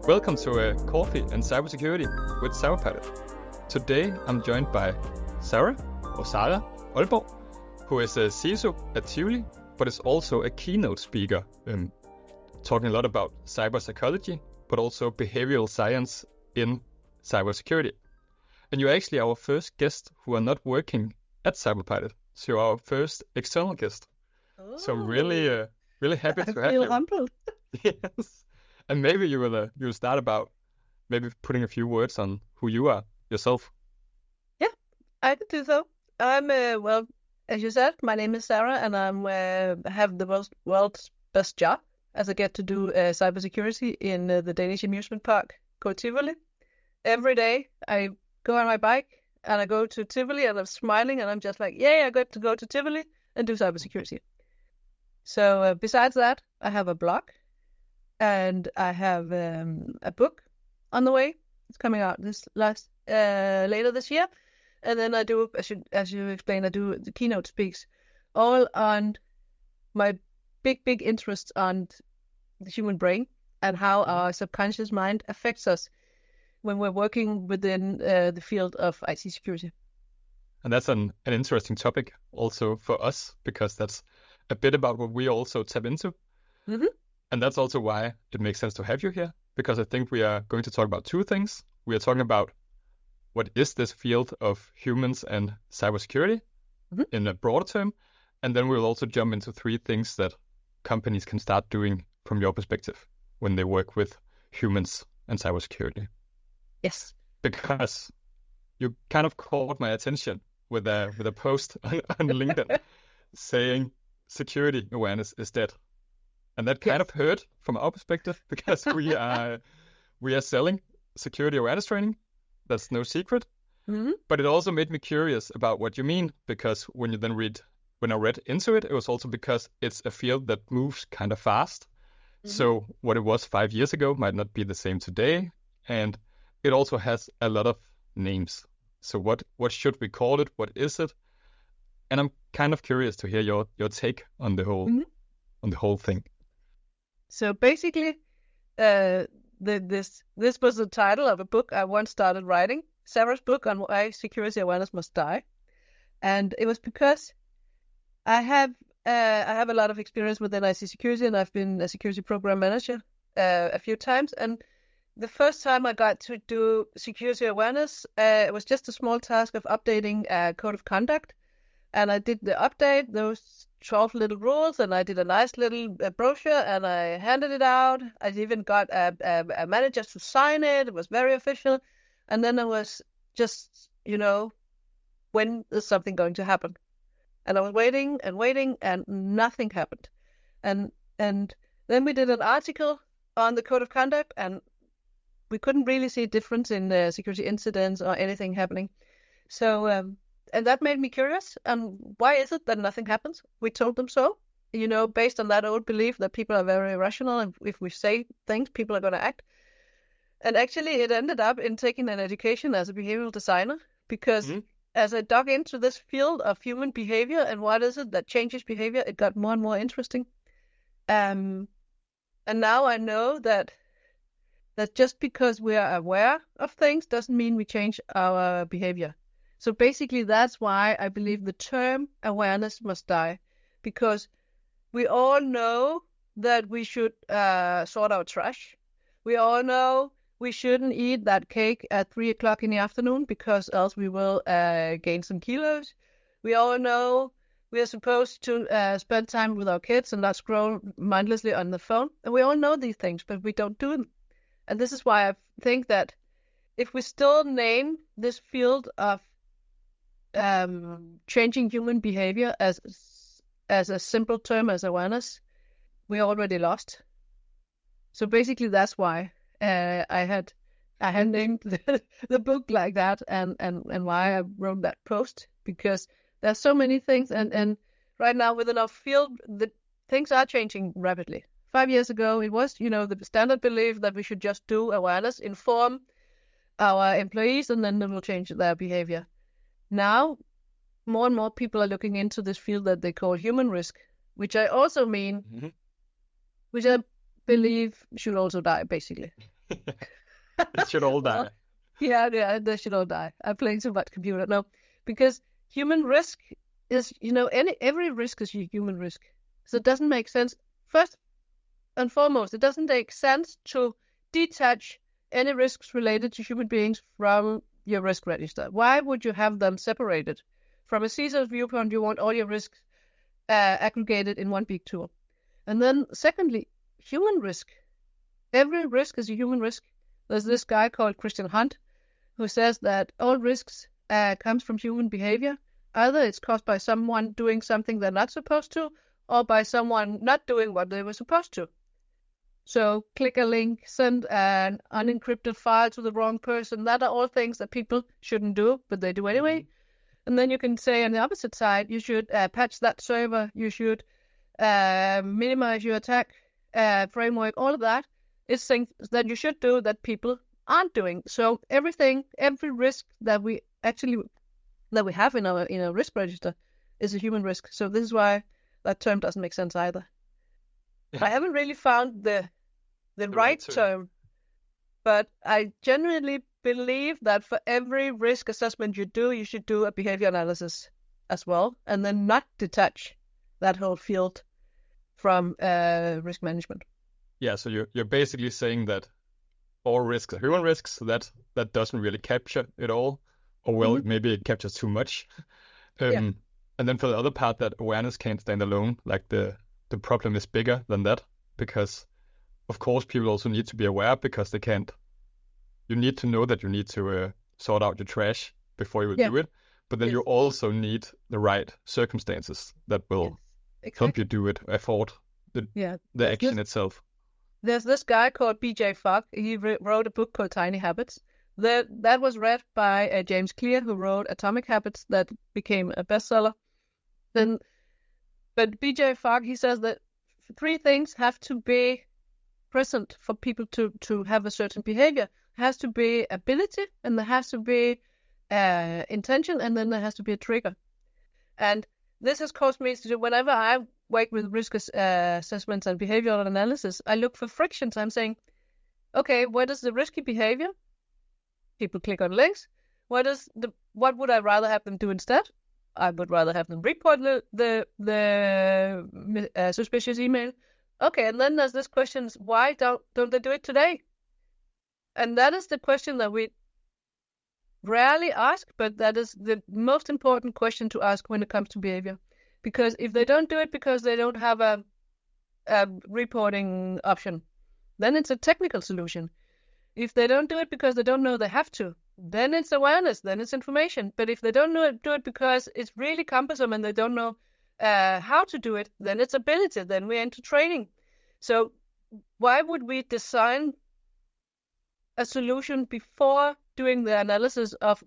Welcome to Coffee and Cybersecurity with Sarah Aalborg. Today I'm joined by Sarah Aalborg, who is a CISO at Tivoli, but is also a keynote speaker, talking a lot about cybersecurity, but also behavioral science in cybersecurity. And you're actually our first guest who are not working at Cyberpilot, so you're our first external guest. Oh, So I'm really happy to have I feel you. humbled. Yes. And maybe you'll start about maybe putting a few words on who you are yourself. Yeah, I could do so. I'm well, as you said, my name is Sarah, and I'm have the world's best job, as I get to do cybersecurity in the Danish amusement park called Tivoli. Every day I go on my bike and I go to Tivoli, and I'm smiling, and I'm just like, yay, I got to go to Tivoli and do cybersecurity. So besides that, I have a blog. And I have a book on the way. It's coming out later this year. And then I do, as you explained, I do the keynote speaks, all on my big interest on the human brain and how our subconscious mind affects us when we're working within the field of IT security. And that's an interesting topic also for us, because that's a bit about what we also tap into. Mm-hmm. And that's also why it makes sense to have you here, because I think we are going to talk about two things. We are talking about what is this field of humans and cybersecurity in a broader term. And then we'll also jump into three things that companies can start doing from your perspective when they work with humans and cybersecurity. Yes. Because you kind of caught my attention with a post on LinkedIn saying security awareness is dead. And that kind of hurt from our perspective, because we are selling security awareness training. That's no secret. Mm-hmm. But it also made me curious about what you mean, because when I read into it, it was also because it's a field that moves kind of fast. Mm-hmm. So what it was 5 years ago might not be the same today. And it also has a lot of names. So what should we call it? What is it? And I'm kind of curious to hear your take on the whole thing. So basically, this was the title of a book I once started writing, Sarah's book on why security awareness must die, and it was because I have a lot of experience within IT security, and I've been a security program manager a few times. And the first time I got to do security awareness, it was just a small task of updating a code of conduct, and I did the update, those 12 little rules, and I did a nice little brochure, and I handed it out. I even got a manager to sign it. It was very official. And then I was just, when is something going to happen? And I was waiting, and nothing happened. And then we did an article on the code of conduct, and we couldn't really see a difference in the security incidents or anything happening. So, and that made me curious. And why is it that nothing happens? We told them so, based on that old belief that people are very rational, and if we say things, people are going to act. And actually, it ended up in taking an education as a behavioral designer, because as I dug into this field of human behavior and what is it that changes behavior, it got more and more interesting. And now I know that just because we are aware of things doesn't mean we change our behavior. So basically, that's why I believe the term awareness must die, because we all know that we should sort our trash. We all know we shouldn't eat that cake at 3 o'clock in the afternoon, because else we will gain some kilos. We all know we are supposed to spend time with our kids and not scroll mindlessly on the phone. And we all know these things, but we don't do them. And this is why I think that if we still name this field of changing human behavior as a simple term as awareness, we already lost. So basically, that's why I had named the book like that, and why I wrote that post, because there's so many things, and right now within our field, the things are changing rapidly. 5 years ago, it was the standard belief that we should just do awareness, inform our employees, and then they will change their behavior. Now, more and more people are looking into this field that they call human risk, which I also mean, which I believe should also die, basically. It should all Well, die. yeah, they should all die. I'm playing too much computer. No, because human risk is, every risk is a human risk. So it doesn't make sense. First and foremost, it doesn't make sense to detach any risks related to human beings from your risk register. Why would you have them separated? From a CISO's viewpoint, you want all your risks aggregated in one big tool. And then secondly, human risk. Every risk is a human risk. There's this guy called Christian Hunt who says that all risks comes from human behavior. Either it's caused by someone doing something they're not supposed to, or by someone not doing what they were supposed to. So click a link, send an unencrypted file to the wrong person. That are all things that people shouldn't do, but they do anyway. And then you can say on the opposite side, you should patch that server. You should minimize your attack framework. All of that is things that you should do that people aren't doing. So every risk that we have in our risk register is a human risk. So this is why that term doesn't make sense either. Yeah. I haven't really found the right term, but I genuinely believe that for every risk assessment you do, you should do a behavior analysis as well, and then not detach that whole field from risk management. Yeah, so you're basically saying that all risks are human risks, so that doesn't really capture it all, or well, maybe it captures too much. And then for the other part, that awareness can't stand alone. Like the problem is bigger than that, because of course people also need to be aware, because they can't. You need to know that you need to sort out your trash before you will do it, but then you also need the right circumstances that will help you do it, afford the action itself. There's this guy called B.J. Fogg. He wrote a book called Tiny Habits. That was read by James Clear, who wrote Atomic Habits, that became a bestseller. But B.J. Fogg, he says that three things have to be present for people to have a certain behavior. There has to be ability, and there has to be intention, and then there has to be a trigger. And this has caused me to, whenever I work with risk assessments and behavioral analysis, I look for frictions. I'm saying, okay, what is the risky behavior? People click on links. What would I rather have them do instead? I would rather have them report the suspicious email. Okay, and then there's this question: why don't they do it today? And that is the question that we rarely ask, but that is the most important question to ask when it comes to behavior. Because if they don't do it because they don't have a reporting option, then it's a technical solution. If they don't do it because they don't know they have to, then it's awareness, then it's information. But if they don't do it because it's really cumbersome and they don't know how to do it, then it's ability, then we're into training. So why would we design a solution before doing the analysis of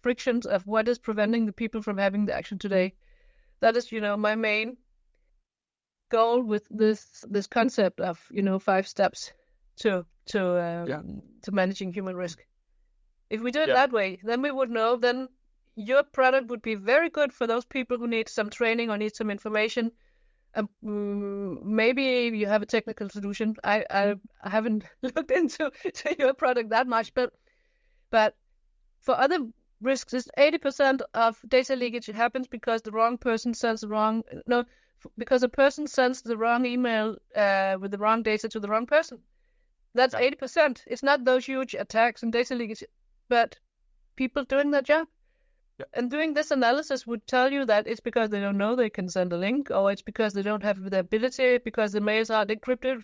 frictions, of what is preventing the people from having the action today? That is, my main goal with this concept of 5 steps to managing human risk. If we do it that way, then we would know. Then your product would be very good for those people who need some training or need some information. Maybe you have a technical solution. I haven't looked into your product that much, but for other risks, it's 80% of data leakage happens because the wrong person sends because a person sends the wrong email with the wrong data to the wrong person. That's 80%. It's not those huge attacks and data leakage, but people doing their job. Yeah. And doing this analysis would tell you that it's because they don't know they can send a link, or it's because they don't have the ability, because the mails are encrypted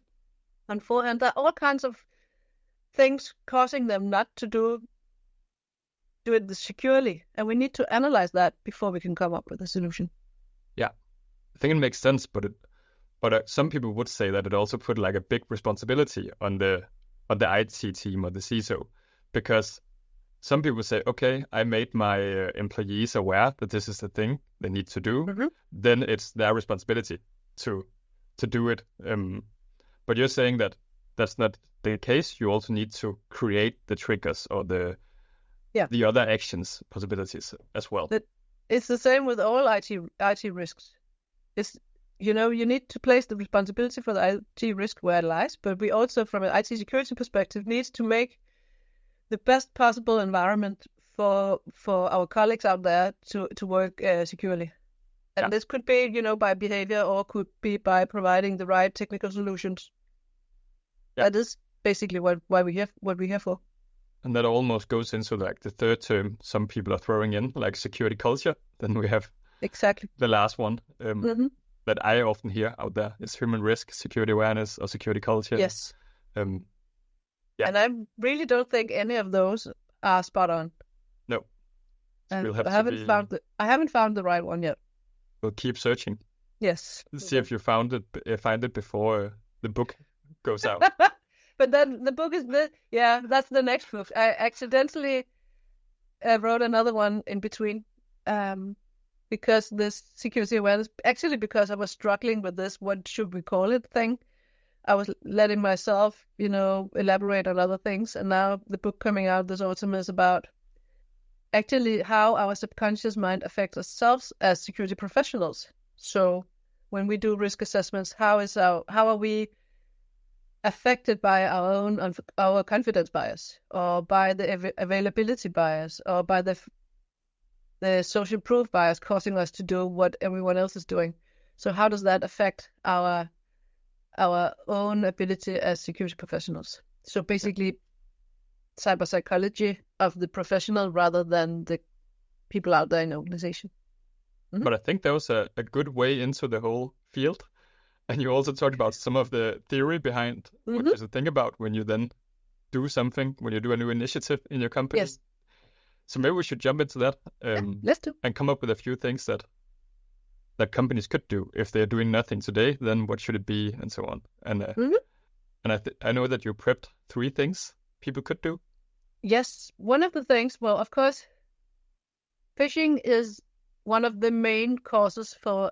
on forehand. There are all kinds of things causing them not to do it securely, and we need to analyze that before we can come up with a solution. Yeah, I think it makes sense, but some people would say that it also put like a big responsibility on the IT team or the CISO, because some people say, okay, I made my employees aware that this is the thing they need to do. Mm-hmm. Then it's their responsibility to do it. But you're saying that that's not the case. You also need to create the triggers or the other actions possibilities as well. It's the same with all IT risks. you need to place the responsibility for the IT risk where it lies, but we also, from an IT security perspective, need to make the best possible environment for our colleagues out there to work securely. And this could be, by behavior, or could be by providing the right technical solutions. That is basically what we're here for. And that almost goes into like the third term some people are throwing in, like security culture. Then we have exactly the last one that I often hear out there is human risk, security awareness, or security culture. Yes. And I really don't think any of those are spot on. No. So I haven't found the right one yet. We'll keep searching. Yes. See if you find it before the book goes out. But then the book is that's the next book. I accidentally wrote another one in between, because this security awareness, actually because I was struggling with this, what should we call it thing. I was letting myself, elaborate on other things. And now the book coming out this autumn is about actually how our subconscious mind affects ourselves as security professionals. So when we do risk assessments, how are we affected by our confidence bias, or by the availability bias, or by the social proof bias causing us to do what everyone else is doing. So how does that affect our own ability as security professionals? So basically cyber psychology of the professional rather than the people out there in the organization. Mm-hmm. But I think that was a good way into the whole field. And you also talked about some of the theory behind what you think about when you then do something, when you do a new initiative in your company. Yes. So maybe we should jump into that. Let's do. And come up with a few things that companies could do. If they're doing nothing today, then what should it be, and so on. And and I know that you prepped 3 things people could do. Yes. One of the things, well, of course, phishing is one of the main causes for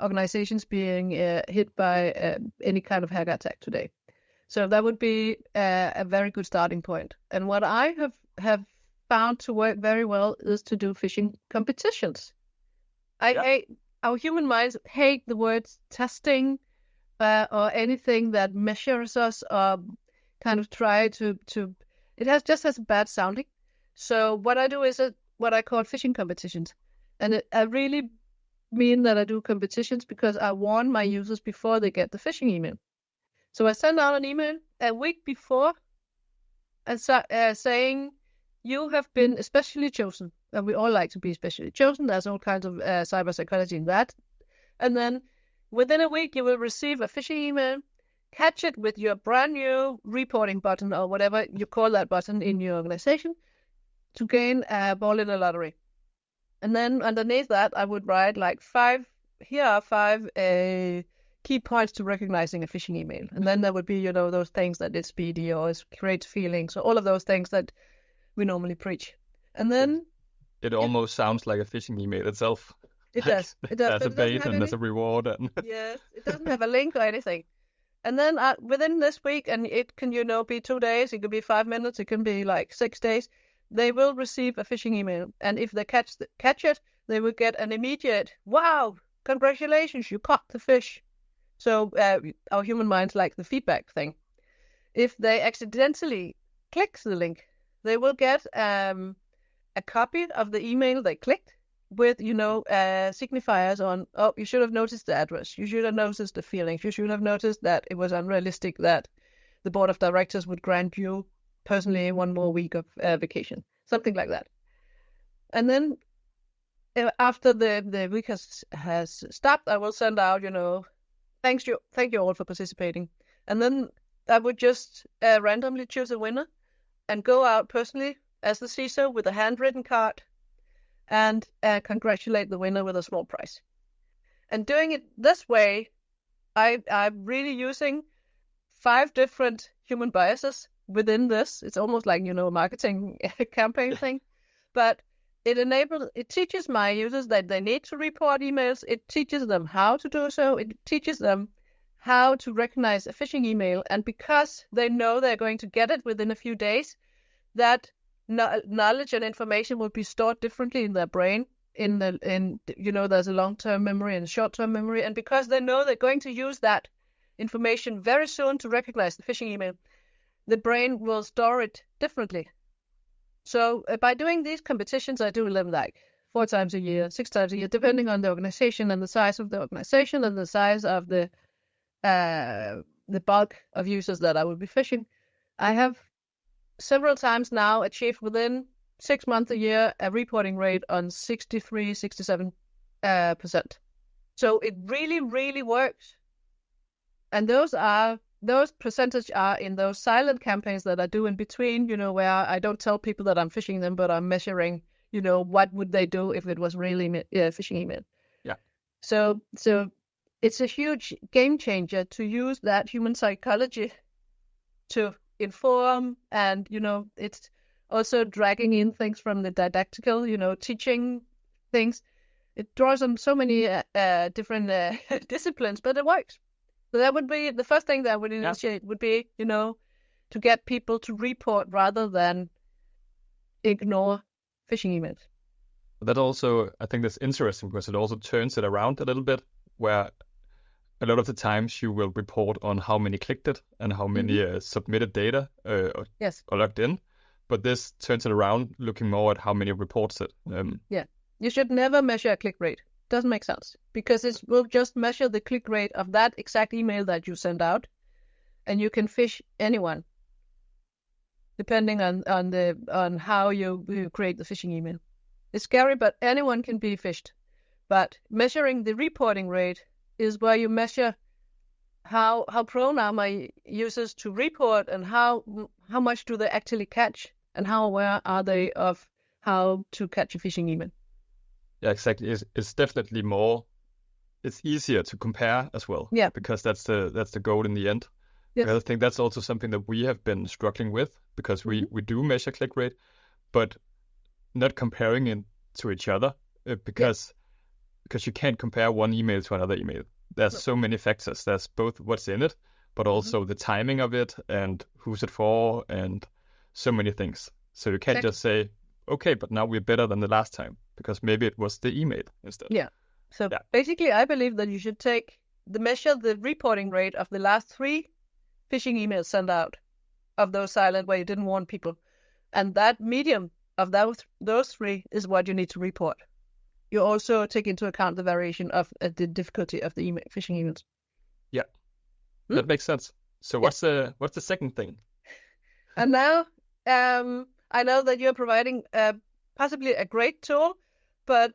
organizations being hit by any kind of hacker attack today. So that would be a very good starting point. And what I have found to work very well is to do phishing competitions. Our human minds hate the words testing or anything that measures us or kind of try to it just has a bad sounding. So what I do is what I call phishing competitions. And I really mean that I do competitions because I warn my users before they get the phishing email. So I send out an email a week before and saying, you have been especially chosen. And we all like to be especially chosen. There's all kinds of cyber psychology in that. And then within a week, you will receive a phishing email, catch it with your brand new reporting button or whatever you call that button in your organization to gain a ball in a lottery. And then underneath that, I would write like 5 key points to recognizing a phishing email. And then there would be, those things that it's speedy or it creates feelings, or all of those things that we normally preach. And then it almost sounds like a phishing email itself. It does. There's a bait and there's a reward. Yes, it doesn't have a link or anything. And then within this week, and it can, be 2 days, it could be 5 minutes, it can be like 6 days, they will receive a phishing email. And if they catch it, they will get an immediate, wow, congratulations, you caught the fish. So our human minds like the feedback thing. If they accidentally click the link, they will get a copy of the email they clicked with, signifiers on, oh, you should have noticed the address. You should have noticed the feelings. You should have noticed that it was unrealistic that the board of directors would grant you personally 1 more week of vacation. Something like that. And then after the week has stopped, I will send out, thank you all for participating. And then I would just randomly choose a winner and go out personally as the CISO with a handwritten card and congratulate the winner with a small prize. And doing it this way, I'm really using 5 different human biases within this. It's almost like, a marketing campaign thing. But it teaches my users that they need to report emails. It teaches them how to do so. It teaches them how to recognize a phishing email. And because they know they're going to get it within a few days, that knowledge and information will be stored differently in their brain there's a long-term memory and a short-term memory, and because they know they're going to use that information very soon to recognize the phishing email, the brain will store it differently. So by doing these competitions, I do them like 4 times a year, 6 times a year, depending on the organization and the size of the organization and the size of the bulk of users that I will be phishing. I have several times now achieved within 6 months a year a reporting rate on 63, 67%. So it really, really works. And those percentage are in those silent campaigns that I do in between, where I don't tell people that I'm phishing them, but I'm measuring, what would they do if it was really phishing email. Yeah. So it's a huge game changer to use that human psychology to inform, and, it's also dragging in things from the didactical, teaching things. It draws on so many different disciplines, but it works. So that would be the first thing that I would initiate, would be, to get people to report rather than ignore phishing emails. That also, I think that's interesting because it also turns it around a little bit, where a lot of the times you will report on how many clicked it and how many submitted data or logged in. But this turns it around, looking more at how many reports it. Yeah, you should never measure a click rate. Doesn't make sense, because it will just measure the click rate of that exact email that you send out, and you can phish anyone depending on how you create the phishing email. It's scary, but anyone can be phished. But measuring the reporting rate is where you measure how prone are my users to report, and how much do they actually catch, and how aware are they of how to catch a phishing email. Yeah, exactly. It's definitely more. It's easier to compare as well. Yeah. Because that's the goal in the end. Yes. I think that's also something that we have been struggling with, because we do measure click rate, but not comparing it to each other, because you can't compare one email to another email. There's so many factors. There's both what's in it, but also the timing of it and who's it for, and so many things. So you can't just say, okay, but now we're better than the last time, because maybe it was the email instead. Yeah. So basically, I believe that you should measure the reporting rate of the last 3 phishing emails sent out of those silent where you didn't warn people. And that medium of those 3 is what you need to report. You also take into account the variation of the difficulty of the phishing emails. Yeah, that makes sense. So what's the second thing? And now, I know that you're providing possibly a great tool, but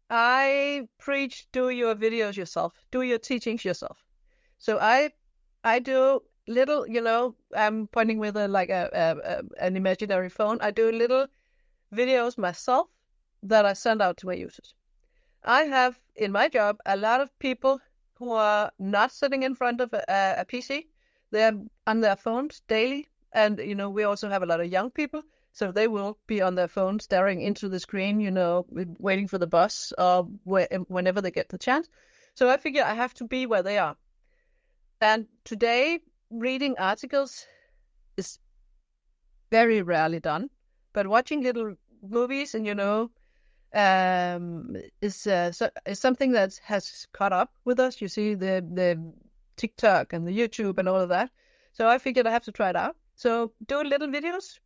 I preach do your videos yourself, do your teachings yourself. So I do little, I'm pointing with an imaginary phone. I do little videos myself that I send out to my users. I have in my job a lot of people who are not sitting in front of a PC. They're on their phones daily. And, we also have a lot of young people. So they will be on their phone staring into the screen, waiting for the bus or whenever they get the chance. So I figure I have to be where they are. And today, reading articles is very rarely done. But watching little movies and, is something that has caught up with us. You see the TikTok and the YouTube and all of that. So I figured I have to try it out. So do little videos.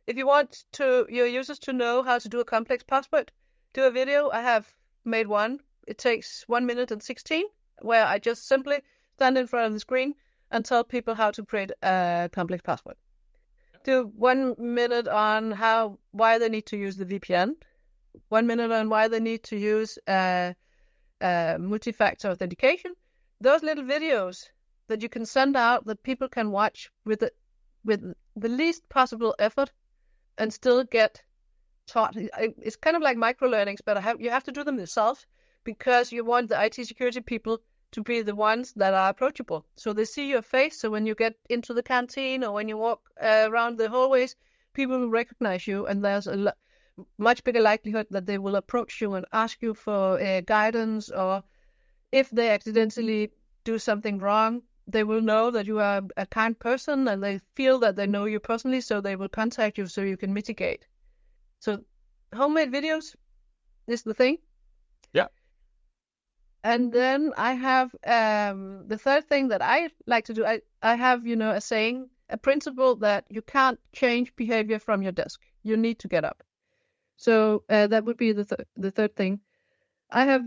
If you want your users to know how to do a complex password, do a video. I have made one. It takes 1 minute and 16, where I just simply stand in front of the screen and tell people how to create a complex password. Do 1 minute on why they need to use the VPN. 1 minute on why they need to use multi-factor authentication. Those little videos that you can send out that people can watch with the least possible effort and still get taught. It's kind of like micro-learnings, but you have to do them yourself, because you want the IT security people to be the ones that are approachable. So they see your face, so when you get into the canteen or when you walk around the hallways, people will recognize you, and there's a much bigger likelihood that they will approach you and ask you for guidance, or if they accidentally do something wrong, they will know that you are a kind person and they feel that they know you personally, so they will contact you so you can mitigate. So homemade videos is the thing. And then I have the third thing that I like to do. I have, a saying, a principle that you can't change behavior from your desk. You need to get up. So that would be the third thing. I have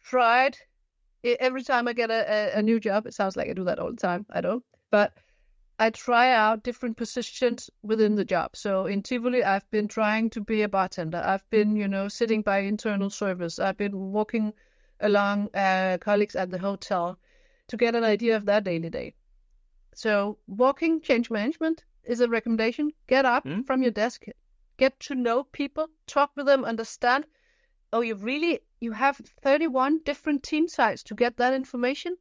tried every time I get a new job. It sounds like I do that all the time. I don't. But I try out different positions within the job. So in Tivoli, I've been trying to be a bartender. I've been, sitting by internal service. I've been walking along colleagues at the hotel to get an idea of their daily day. So walking change management is a recommendation. Get up from your desk, get to know people, talk with them, understand. Oh, you have 31 different team sites to get that information.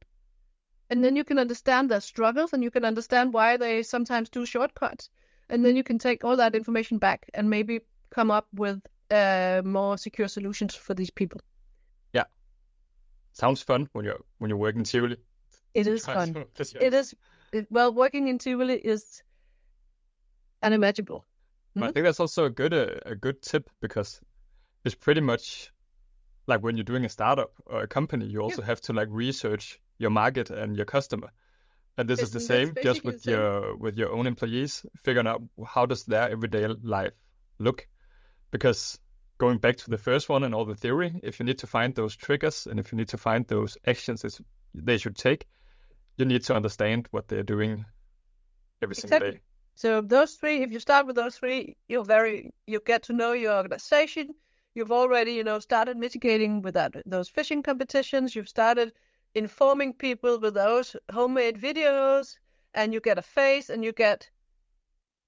And then you can understand their struggles and you can understand why they sometimes do shortcuts. And then you can take all that information back and maybe come up with more secure solutions for these people. Yeah. Sounds fun when you're working in Tivoli. It is fun. It is. Well, working in Tivoli is unimaginable. I think that's also a good tip, because it's pretty much like when you're doing a startup or a company, you also have to like research your market and your customer. And this is the same, just with your own employees, figuring out how does their everyday life look. Because going back to the first one and all the theory, if you need to find those triggers and if you need to find those actions they should take, you need to understand what they're doing every single day. So those three, if you start with those three, you get to know your organization. You've already, started mitigating with those phishing competitions. You've started informing people with those homemade videos, and you get a face, and you get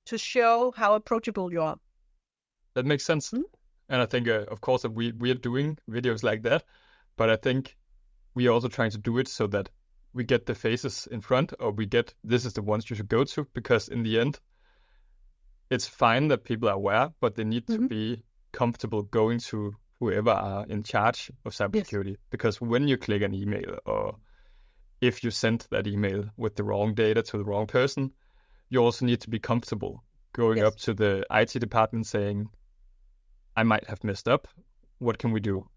to show how approachable you are. That makes sense. And I think, of course, that we are doing videos like that, but I think we are also trying to do it so that we get the faces in front, or this is the ones you should go to, because in the end, it's fine that people are aware, but they need to be comfortable going to whoever are in charge of cybersecurity. Yes. Because when you click an email, or if you send that email with the wrong data to the wrong person, you also need to be comfortable going up to the IT department saying, I might have messed up. What can we do?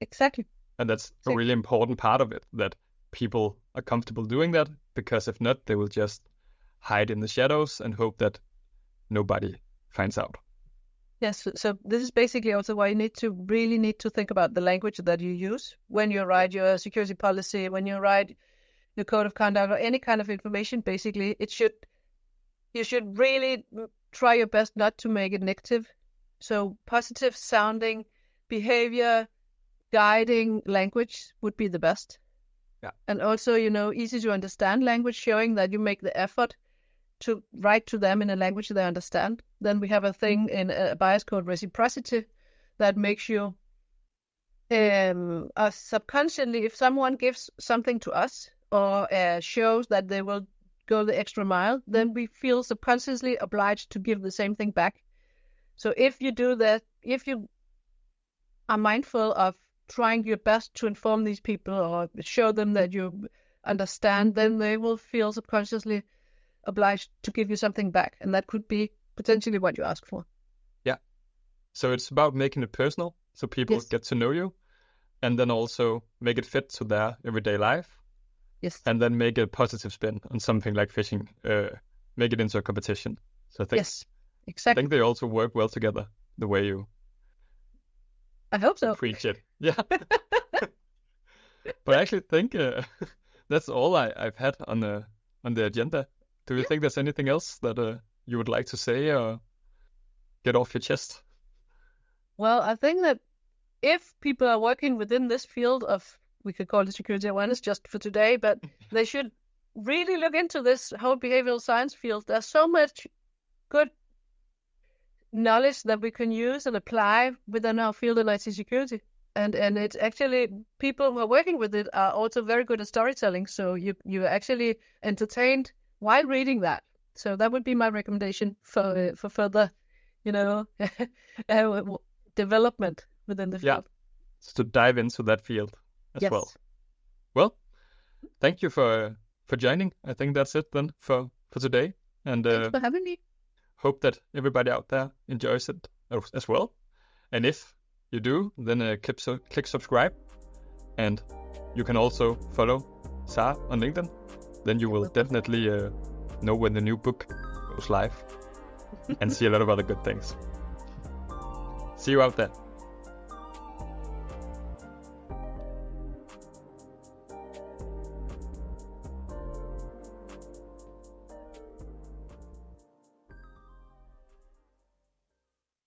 Exactly. And that's a really important part of it, that people are comfortable doing that, because if not, they will just hide in the shadows and hope that nobody finds out. Yes, so this is basically also why you really need to think about the language that you use when you write your security policy, when you write your code of conduct or any kind of information. Basically, you should really try your best not to make it negative. So positive sounding behavior, guiding language would be the best. Yeah. And also, easy to understand language, showing that you make the effort to write to them in a language they understand. Then we have a thing in a bias called reciprocity that makes you subconsciously, if someone gives something to us or shows that they will go the extra mile, then we feel subconsciously obliged to give the same thing back. So if you do that, if you are mindful of trying your best to inform these people or show them that you understand, then they will feel subconsciously obliged to give you something back, and that could be potentially what you ask for. Yeah. So it's about making it personal, so people get to know you, and then also make it fit to their everyday life. Yes. And then make a positive spin on something like phishing, make it into a competition. So I think, yes, exactly. I think they also work well together, the way you I hope so. Preach it. Yeah. But I actually think that's all I've had on the agenda. Do you think there's anything else that you would like to say or get off your chest? Well, I think that if people are working within this field of, we could call it security awareness just for today, but they should really look into this whole behavioral science field. There's so much good knowledge that we can use and apply within our field in IT security. And it's actually, people who are working with it are also very good at storytelling. So you're actually entertained while reading that. So that would be my recommendation for further, development within the field. So to dive into that field as well. Well, thank you for joining. I think that's it then for today. And thanks for having me. Hope that everybody out there enjoys it as well. And if you do, then click subscribe And you can also follow Sarah on LinkedIn. Then you will definitely know when the new book goes live and see a lot of other good things. See you out there.